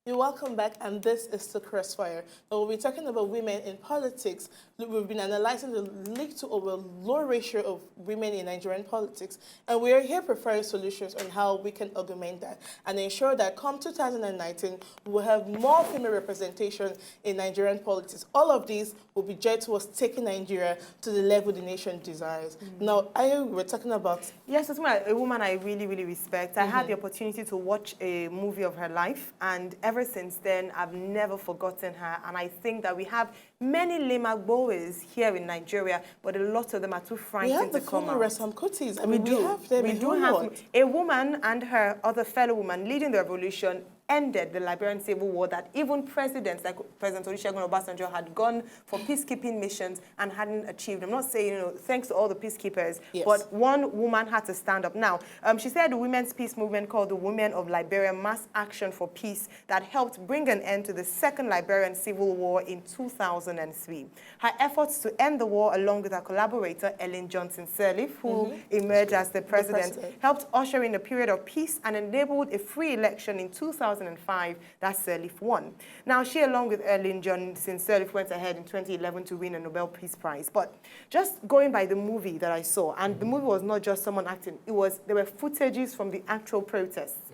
You're welcome back, and this is the Crossfire. We'll be talking about women in politics. We've been analyzing the little or low ratio of women in Nigerian politics, and we are here preparing solutions on how we can augment that and ensure that come 2019, we will have more female representation in Nigerian politics. All of these will be geared towards taking Nigeria to the level the nation desires. Now, we're talking about... Yes, it's a woman I really, really respect. I had the opportunity to watch a movie of her life, and ever since then, I've never forgotten her. And I think that we have many Lemagboes here in Nigeria, but a lot of them are too frightened to come out. We have the Kotis. I mean, we have them. We do have a woman and her other fellow woman leading the revolution ended the Liberian civil war that even presidents like President Olusegun Obasanjo had gone for peacekeeping missions and hadn't achieved. I'm not saying, thanks to all the peacekeepers, but one woman had to stand up. Now, she said the women's peace movement called the Women of Liberia Mass Action for Peace that helped bring an end to the Second Liberian Civil War in 2003. Her efforts to end the war, along with her collaborator, Ellen Johnson Sirleaf, who emerged as the president, helped usher in a period of peace and enabled a free election in 2005 that Sirleaf won. Now, she, along with Ellen Johnson Sirleaf, went ahead in 2011 to win a Nobel Peace Prize. But just going by the movie that I saw, and the movie was not just someone acting, there were footages from the actual protests.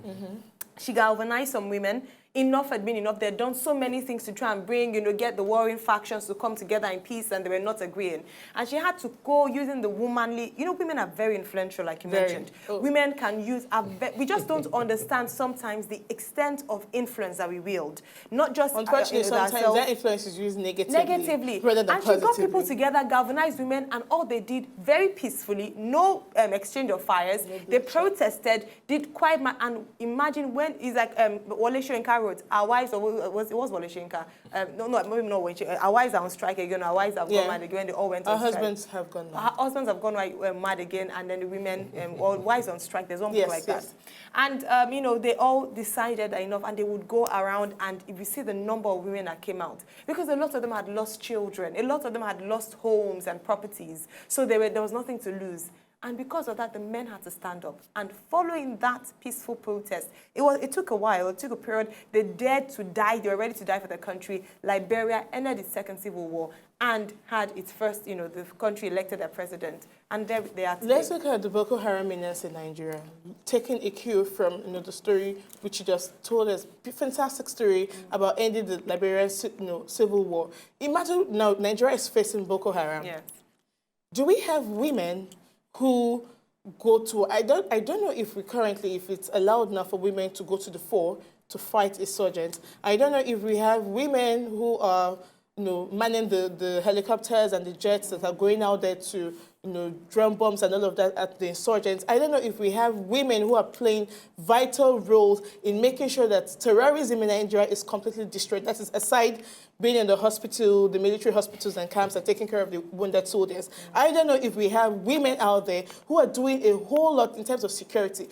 She galvanized some women. Enough had been enough. They had done so many things to try and bring, get the warring factions to come together in peace, and they were not agreeing. And she had to go using the womanly, women are very influential, like you mentioned. Women can use, we just don't understand sometimes the extent of influence that we wield. Not just unfortunately, sometimes that influence is used negatively rather than positively. And she got people together, galvanized women, and all they did very peacefully, no exchange of fires. They protested, did quite, and imagine when, it's like Wole Soyinka wrote, our wives, it was Wole Soyinka. No, maybe not Wole Soyinka. Our wives are on strike again. Our wives have gone mad again. They all went on strike. Our husbands have gone mad. Our husbands have gone mad again, and then the women, or wives on strike. There's one like that. And, they all decided enough, and they would go around, and if you see the number of women that came out, because a lot of them had lost children, a lot of them had lost homes and properties, so there was nothing to lose. And because of that, the men had to stand up. And following that peaceful protest, it took a while, it took a period. They dared to die, they were ready to die for their country. Liberia ended its second civil war and had its first, the country elected a president. And there they are today. Let's look at the Boko Haram menace in Nigeria. Taking a cue from, the story which you just told us, fantastic story about ending the Liberian, civil war. Imagine now Nigeria is facing Boko Haram. Yes. Do we have women who go to, I don't know if it's allowed now for women to go to the fore to fight insurgents. I don't know if we have women who are, manning the helicopters and the jets that are going out there to, drum bombs and all of that at the insurgents. I don't know if we have women who are playing vital roles in making sure that terrorism in Nigeria is completely destroyed. That is aside being in the hospital, the military hospitals and camps and taking care of the wounded soldiers. I don't know if we have women out there who are doing a whole lot in terms of security.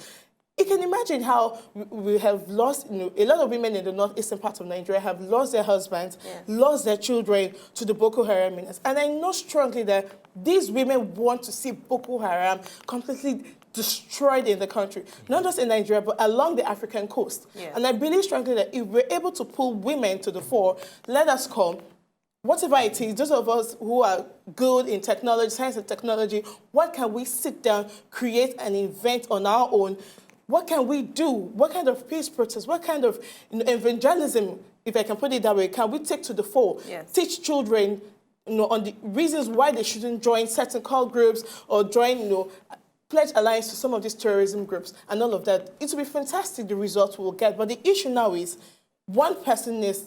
You can imagine how we have lost, a lot of women in the northeastern part of Nigeria have lost their husbands, lost their children to the Boko Haram menace. And I know strongly that these women want to see Boko Haram completely destroyed in the country, not just in Nigeria, but along the African coast. And I believe strongly that if we're able to pull women to the fore, let us come. Whatever it is, those of us who are good in technology, science and technology, what can we sit down, create and invent on our own? What can we do? What kind of peace protest? What kind of evangelism, if I can put it that way, can we take to the fore? Teach children, on the reasons why they shouldn't join certain call groups or join, pledge alliance to some of these terrorism groups and all of that. It will be fantastic, the results we'll get. But the issue now is one person needs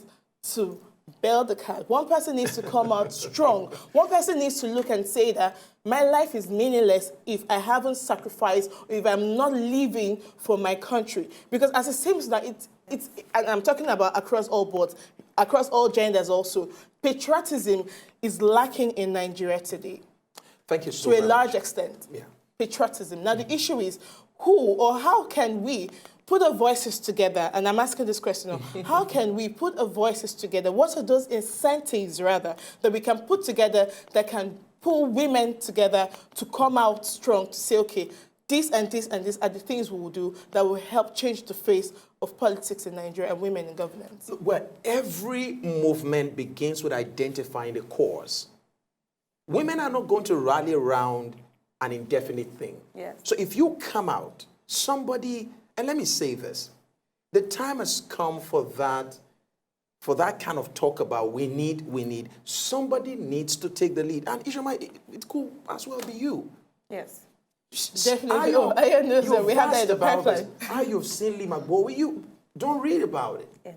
to bail the cat. One person needs to come out strong. One person needs to look and say that my life is meaningless if I haven't sacrificed, or if I'm not living for my country. Because as it seems that and I'm talking about across all boards, across all genders also, patriotism is lacking in Nigeria today. Thank you so much. To a large extent. Patriotism. Now the issue is who or how can we put our voices together? And I'm asking this question, how can we put our voices together? What are those incentives, rather, that we can put together that can pull women together to come out strong, to say, okay, this and this and this are the things we will do that will help change the face of politics in Nigeria and women in governance. Well, every movement begins with identifying the cause. Women are not going to rally around an indefinite thing. Yes. So if you come out, somebody, and let me say this, the time has come for that kind of talk about we need, somebody needs to take the lead. And Ishioma, it could as well be you. Yes. Definitely. I know, we have that in the pipeline. You've seen Lee McBowie, you don't read about it. Yeah.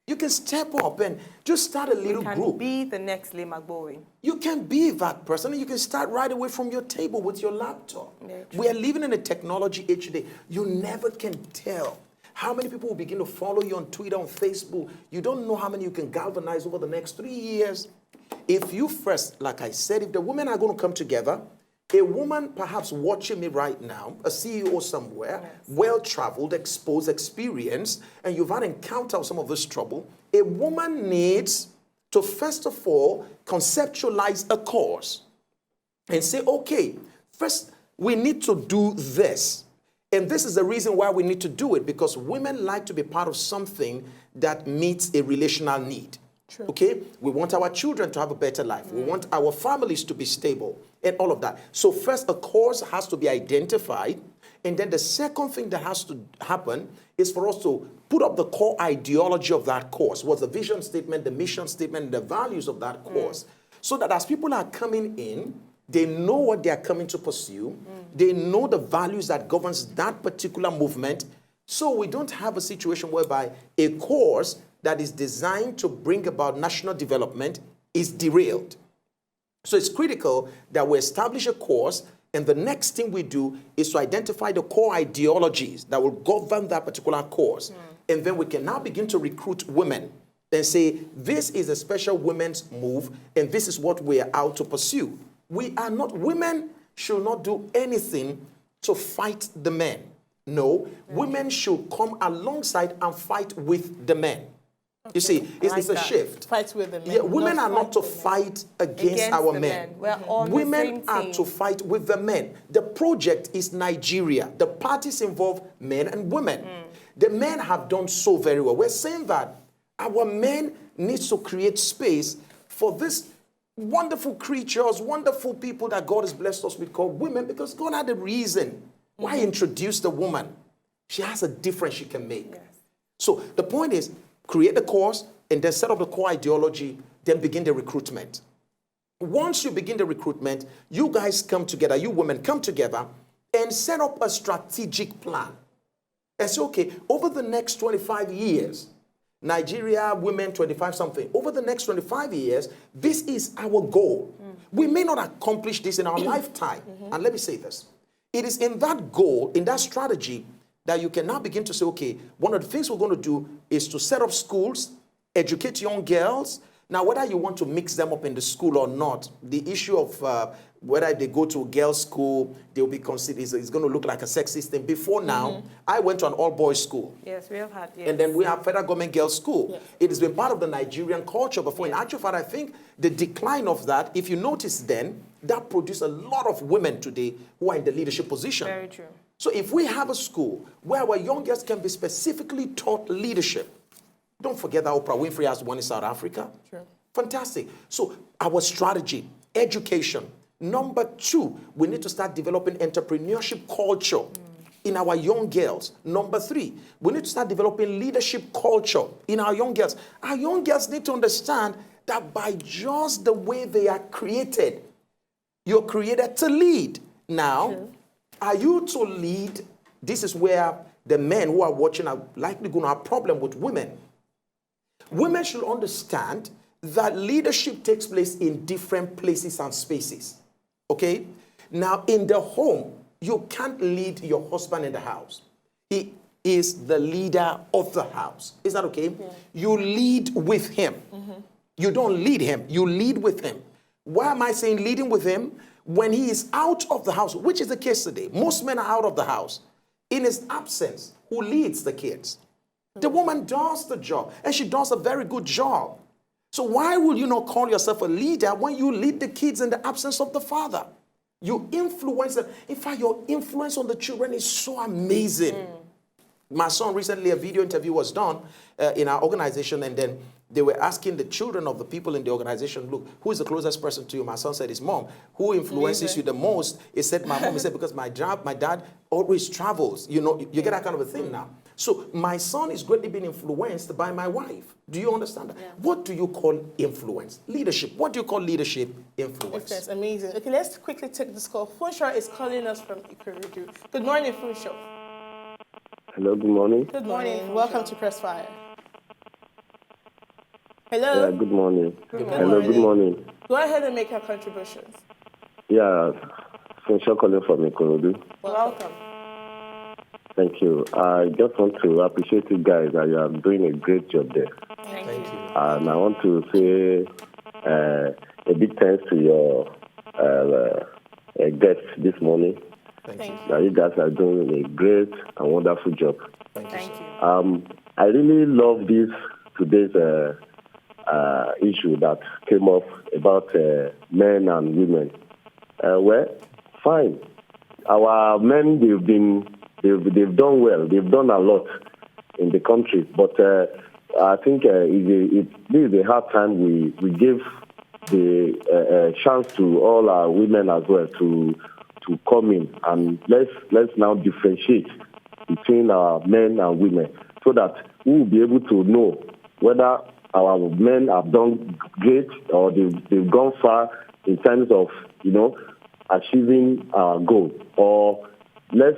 You can step up and just start a little group. You can be the next Lee McBowie. You can be that person, and you can start right away from your table with your laptop. We are living in a technology age today. You never can tell how many people will begin to follow you on Twitter, on Facebook. You don't know how many you can galvanize over the next 3 years. If you first, like I said, if the women are going to come together, a woman perhaps watching me right now, a CEO somewhere, well-traveled, exposed, experienced, and you've had encounter with some of this trouble, a woman needs to, first of all, conceptualize a cause and say, okay, first, we need to do this. And this is the reason why we need to do it, because women like to be part of something that meets a relational need. True. Okay? We want our children to have a better life. We want our families to be stable and all of that. So first, a cause has to be identified. And then the second thing that has to happen is for us to put up the core ideology of that cause. What's the vision statement, the mission statement, the values of that cause. So that as people are coming in, they know what they are coming to pursue. They know the values that governs that particular movement. So we don't have a situation whereby a cause that is designed to bring about national development is derailed. So it's critical that we establish a course, and the next thing we do is to identify the core ideologies that will govern that particular course. And then we can now begin to recruit women and say, this is a special women's move, and this is what we are out to pursue. Women should not do anything to fight the men. No, women should come alongside and fight with the men. Okay. You see, it's a shift. Fight with the men. Yeah, women are not to fight against our men. We're on women the same are team. to fight with the men. The project is Nigeria. The parties involve men and women. The men have done so very well. We're saying that our men need to create space for these wonderful creatures, wonderful people that God has blessed us with called women, because God had a reason why He introduced the woman. She has a difference she can make. Yes. So the point is, create the course, and then set up the core ideology, then begin the recruitment. Once you begin the recruitment, you guys come together, you women come together, and set up a strategic plan. And say, okay, over the next 25 years, Nigeria, women, 25-something, over the next 25 years, this is our goal. We may not accomplish this in our lifetime. And let me say this. It is in that goal, in that strategy, that you can now begin to say, okay, one of the things we're going to do is to set up schools, educate young girls. Now, whether you want to mix them up in the school or not, the issue of whether they go to a girls' school, they'll be considered, it's going to look like a sexist thing. Before now, I went to an all-boys school. Yes, we have had, yes. And then we have federal government girls' school. Yes. It has been part of the Nigerian culture before. Yes. In actual fact, I think the decline of that, if you notice then, that produced a lot of women today who are in the leadership position. Very true. So if we have a school where our young girls can be specifically taught leadership, don't forget that Oprah Winfrey has one in South Africa. True. Fantastic. So our strategy, education. Number 2, we need to start developing entrepreneurship culture in our young girls. Number 3, we need to start developing leadership culture in our young girls. Our young girls need to understand that by just the way they are created, you're created to lead. Now, True. Are you to lead? This is where the men who are watching are likely going to have a problem with women. Women should understand that leadership takes place in different places and spaces. Okay? Now, in the home, you can't lead your husband in the house. He is the leader of the house. Is that okay? Yeah. You lead with him. You don't lead him. You lead with him. Why am I saying leading with him? When he is out of the house, which is the case today. Most men are out of the house. In his absence, who leads the kids? The woman does the job, and she does a very good job. So why will you not call yourself a leader when you lead the kids in the absence of the father? You influence them. In fact, your influence on the children is so amazing. My son recently, a video interview was done in our organization, and then they were asking the children of the people in the organization, look, who is the closest person to you? My son said his mom. Who influences you the most? He said my mom. He said, because my dad always travels. You know, you get that kind of a thing now. So my son is greatly being influenced by my wife. Do you understand that? Yeah. What do you call influence? Leadership. What do you call leadership? Influence. That's amazing. Okay, let's quickly take this call. Funshaw is calling us from Ikorodu. Good morning, Funshaw. Hello, good morning. Good morning. Welcome to CROSSFIRE. Hello. Yeah, good morning. Good Hello, morning. good morning. Go ahead and make your contributions. Yeah, Funshaw calling from Ikorodu. Welcome. Thank you. I just want to appreciate you guys that you are doing a great job there. Thank you. And I want to say a big thanks to your guest this morning. Thank you. That you guys are doing a great and wonderful job. Thank you. I really love today's issue that came up about men and women. Well, fine. Our men, they've done well. They've done a lot in the country. But I think this is a hard time we give the chance to all our women as well to come in, and let's now differentiate between our men and women so that we will be able to know whether our men have done great or they've gone far in terms of, achieving our goal, or let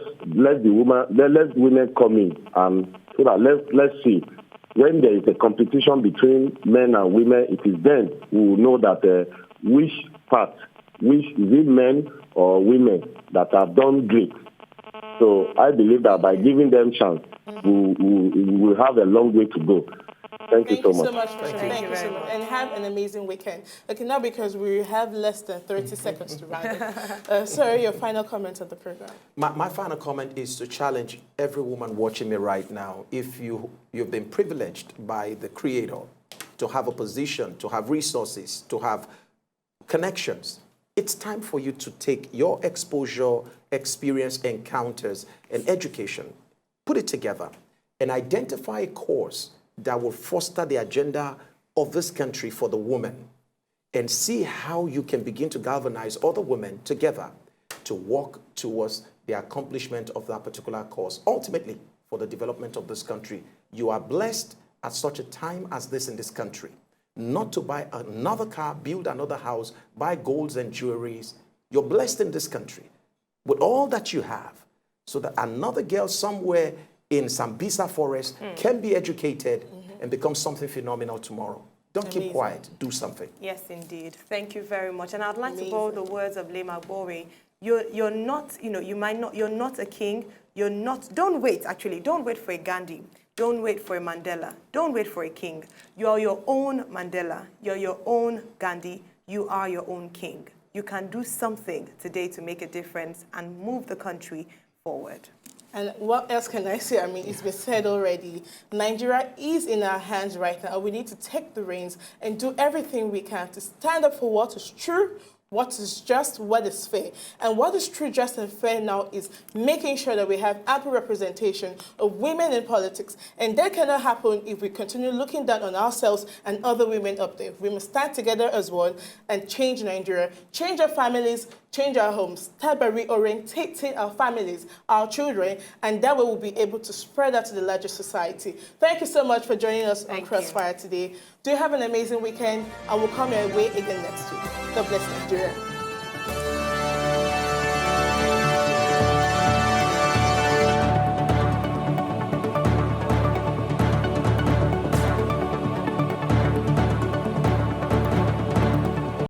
women come in, and so that let's see when there is a competition between men and women, it is then we will know that which is it men or women that have done great. So I believe that by giving them chance, we will have a long way to go. Thank you so much. Thank you so much. And have an amazing weekend. Okay, now because we have less than 30 seconds to round it. Sir, your final comment on the program. My final comment is to challenge every woman watching me right now. If you've been privileged by the Creator to have a position, to have resources, to have connections, it's time for you to take your exposure, experience, encounters, and education, put it together, and identify a course that will foster the agenda of this country for the woman, and see how you can begin to galvanize other women together to work towards the accomplishment of that particular cause, ultimately for the development of this country. You are blessed at such a time as this in this country, not to buy another car, build another house, buy golds and jewelries. You're blessed in this country with all that you have, so that another girl somewhere in Sambisa Forest can be educated and become something phenomenal tomorrow. Don't keep quiet. Do something. Yes, indeed. Thank you very much. And I'd like to borrow the words of Lema Bore. You're not, you're not a king. Don't wait, actually. Don't wait for a Gandhi. Don't wait for a Mandela. Don't wait for a king. You are your own Mandela. You're your own Gandhi. You are your own king. You can do something today to make a difference and move the country forward. And what else can I say? I mean, it's been said already. Nigeria is in our hands right now. We need to take the reins and do everything we can to stand up for what is true, what is just, what is fair. And what is true, just, and fair now is making sure that we have ample representation of women in politics. And that cannot happen if we continue looking down on ourselves and other women up there. We must stand together as one and change Nigeria, change our families, change our homes, start by reorientating our families, our children, and that way we'll be able to spread that to the larger society. Thank you so much for joining us on CROSSFIRE today. Do have an amazing weekend, and we'll come your way again next week. God bless Nigeria.